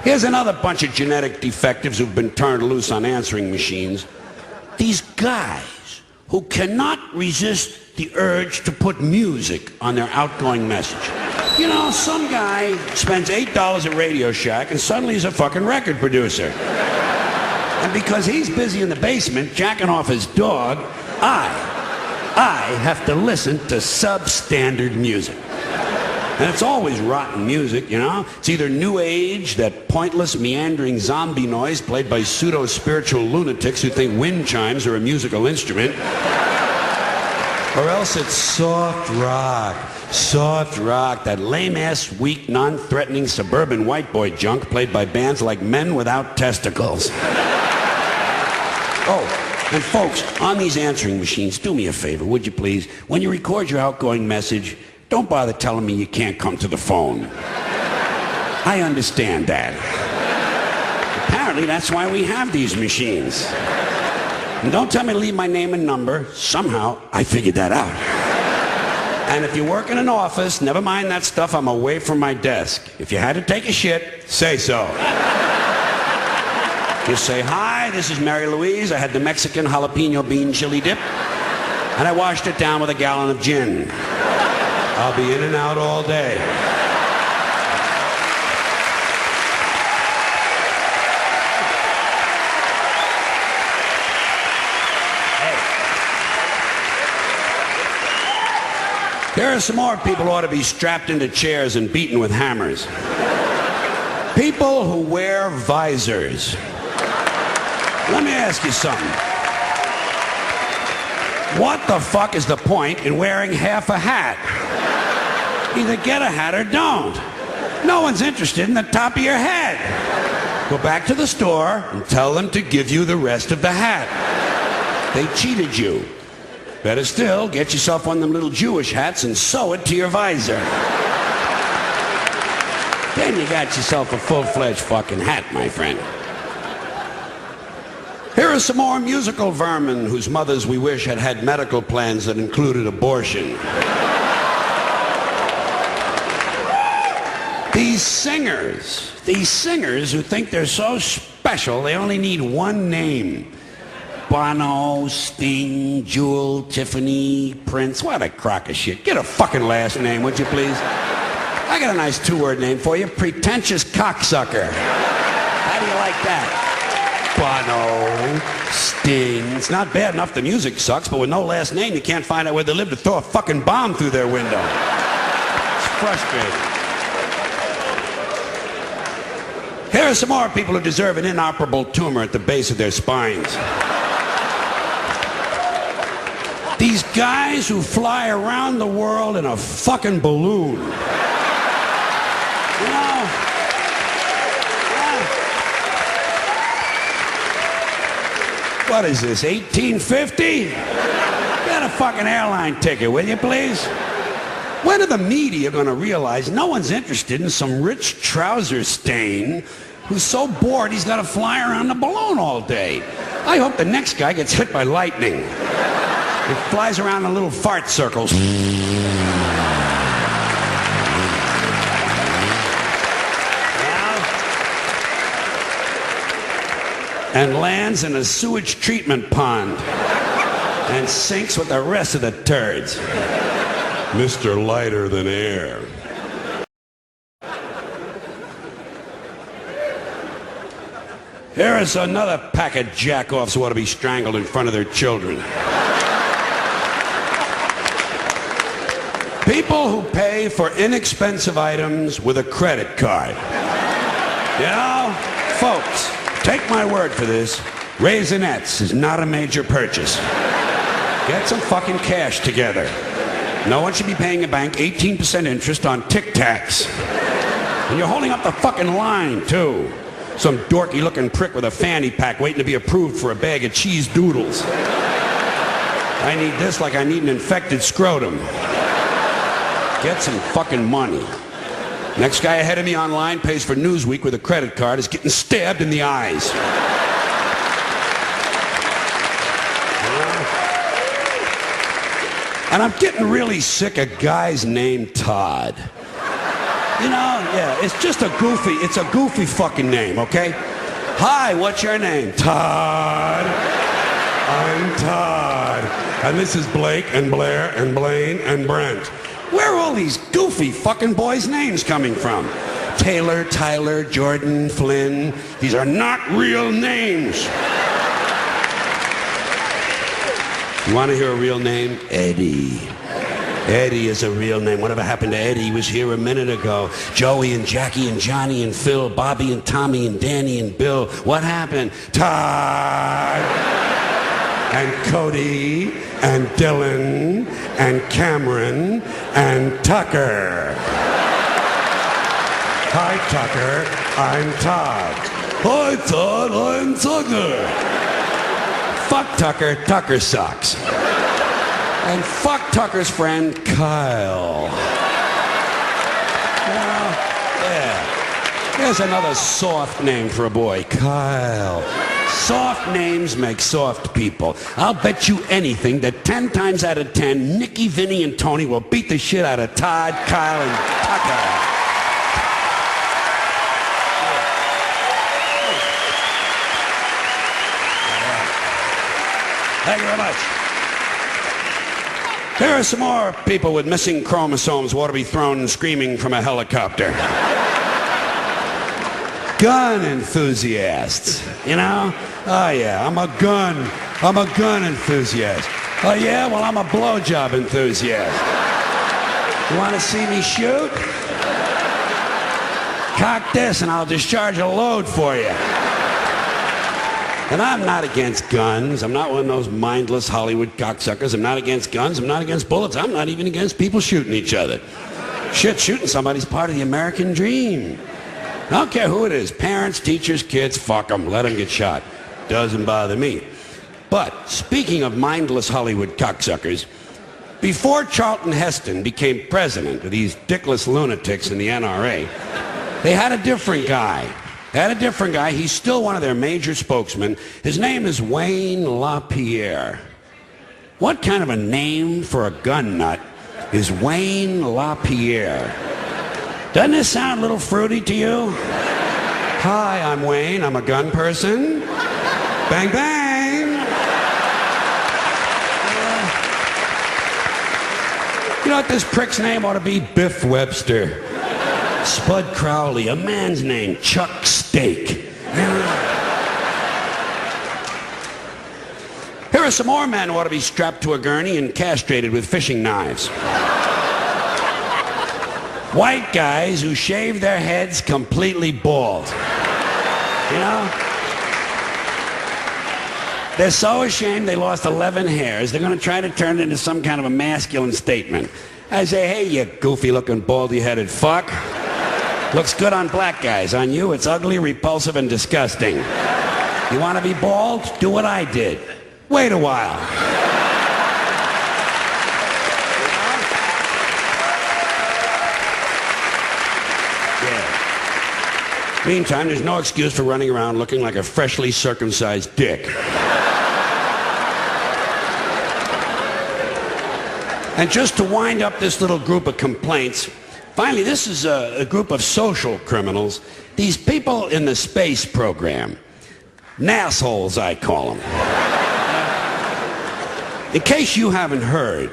Here's another bunch of genetic defectives who've been turned loose on answering machines. These guys who cannot resist the urge to put music on their outgoing message. You know, some guy spends $8 at Radio Shack and suddenly he's a fucking record producer. And because he's busy in the basement jacking off his dog, I have to listen to substandard music. And it's always rotten music, you know? It's either new age, that pointless, meandering zombie noise played by pseudo-spiritual lunatics who think wind chimes are a musical instrument. Or else it's soft rock, that lame-ass, weak, non-threatening suburban white boy junk played by bands like Men Without Testicles. Oh, and folks, on these answering machines, do me a favor, would you please? When you record your outgoing message, don't bother telling me you can't come to the phone. I understand that. Apparently, that's why we have these machines. And don't tell me to leave my name and number. Somehow, I figured that out. And if you work in an office, never mind that stuff, I'm away from my desk. If you had to take a shit, say so. Just say, hi, this is Mary Louise. I had the Mexican jalapeno bean chili dip, and I washed it down with a gallon of gin. I'll be in and out all day. There are some more people who ought to be strapped into chairs and beaten with hammers. People who wear visors. Let me ask you something. What the fuck is the point in wearing half a hat? Either get a hat or don't. No one's interested in the top of your head. Go back to the store and tell them to give you the rest of the hat. They cheated you. Better still, get yourself one of them little Jewish hats and sew it to your visor. Then you got yourself a full-fledged fucking hat, my friend. Here are some more musical vermin whose mothers we wish had had medical plans that included abortion. These singers who think they're so special they only need one name. Bono, Sting, Jewel, Tiffany, Prince. What a crock of shit. Get a fucking last name, would you please? I got a nice two-word name for you. Pretentious cocksucker. How do you like that? Bono, Sting. It's not bad enough the music sucks, but with no last name, you can't find out where they live to throw a fucking bomb through their window. It's frustrating. Here are some more people who deserve an inoperable tumor at the base of their spines. These guys who fly around the world in a fucking balloon. You know, what is this, 1850? Get a fucking airline ticket, will you please? When are the media going to realize no one's interested in some rich trouser stain who's so bored he's got to fly around the balloon all day? I hope the next guy gets hit by lightning. It flies around in little fart circles. And lands in a sewage treatment pond and sinks with the rest of the turds. Mr. Lighter Than Air. Here is another pack of jack-offs who ought to be strangled in front of their children. People who pay for inexpensive items with a credit card. You know, folks, take my word for this. Raisinets is not a major purchase. Get some fucking cash together. No one should be paying a bank 18% interest on Tic Tacs. And you're holding up the fucking line, too. Some dorky-looking prick with a fanny pack waiting to be approved for a bag of cheese doodles. I need this like I need an infected scrotum. Get some fucking money. Next guy ahead of me online pays for Newsweek with a credit card is getting stabbed in the eyes. And I'm getting really sick of guys named Todd. You know, yeah, it's just a goofy fucking name, okay? Hi, what's your name? Todd. I'm Todd. And this is Blake and Blair and Blaine and Brent. Where are all these goofy fucking boys' names coming from? Taylor, Tyler, Jordan, Flynn. These are not real names. You want to hear a real name? Eddie. Eddie is a real name. Whatever happened to Eddie? He was here a minute ago. Joey and Jackie and Johnny and Phil, Bobby and Tommy and Danny and Bill. What happened? Todd and Cody and Dylan and Cameron and Tucker. Hi, Tucker. I'm Todd. Hi, Todd. I'm Tucker. Fuck Tucker. Tucker sucks. And fuck Tucker's friend, Kyle. Yeah. Here's another soft name for a boy, Kyle. Soft names make soft people. I'll bet you anything that 10 times out of 10, Nicky, Vinny, and Tony will beat the shit out of Todd, Kyle, and Tucker. Thank you very much. There are some more people with missing chromosomes who ought to be thrown screaming from a helicopter. Gun enthusiasts, you know? Oh yeah, I'm a gun enthusiast. Oh yeah, well I'm a blowjob enthusiast. You want to see me shoot? Cock this and I'll discharge a load for you. And I'm not against guns. I'm not one of those mindless Hollywood cocksuckers. I'm not against guns. I'm not against bullets. I'm not even against people shooting each other. Shit, shooting somebody's part of the American dream. I don't care who it is. Parents, teachers, kids, fuck them. Let them get shot. Doesn't bother me. But speaking of mindless Hollywood cocksuckers, before Charlton Heston became president of these dickless lunatics in the NRA, they had a different guy. He's still one of their major spokesmen. His name is Wayne LaPierre. What kind of a name for a gun nut is Wayne LaPierre? Doesn't this sound a little fruity to you? Hi, I'm Wayne. I'm a gun person. Bang, bang. You know what this prick's name ought to be? Biff Webster. Spud Crowley, a man's name, Chuck Steak. Here are some more men who ought to be strapped to a gurney and castrated with fishing knives. White guys who shave their heads completely bald. You know? They're so ashamed they lost 11 hairs, they're going to try to turn it into some kind of a masculine statement. I say, hey, you goofy-looking, baldy-headed fuck. Looks good on black guys. On you, it's ugly, repulsive, and disgusting. You want to be bald? Do what I did. Wait a while. Yeah. Meantime, there's no excuse for running around looking like a freshly circumcised dick. And just to wind up this little group of complaints, finally, this is a group of social criminals. These people in the space program. Nassholes, I call them. In case you haven't heard,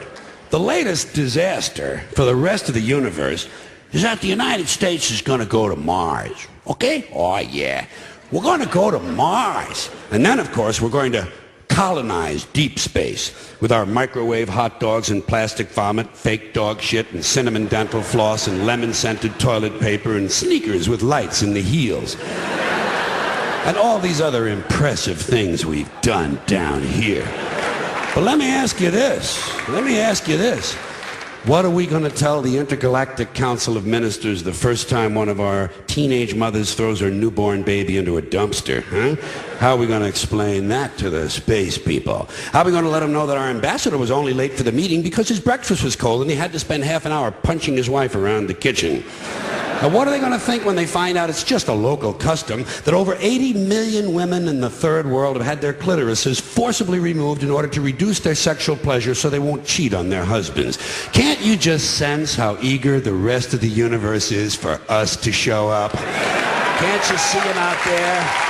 the latest disaster for the rest of the universe is that the United States is going to go to Mars. Okay? Oh, yeah. We're going to go to Mars. And then, of course, we're going to colonize deep space with our microwave hot dogs and plastic vomit, fake dog shit and cinnamon dental floss and lemon-scented toilet paper and sneakers with lights in the heels. And all these other impressive things we've done down here. But let me ask you this. What are we going to tell the Intergalactic Council of Ministers the first time one of our teenage mothers throws her newborn baby into a dumpster? Huh? How are we going to explain that to the space people? How are we going to let them know that our ambassador was only late for the meeting because his breakfast was cold and he had to spend half an hour punching his wife around the kitchen? Now, what are they going to think when they find out it's just a local custom that over 80 million women in the third world have had their clitorises forcibly removed in order to reduce their sexual pleasure so they won't cheat on their husbands? Can't you just sense how eager the rest of the universe is for us to show up? Can't you see them out there?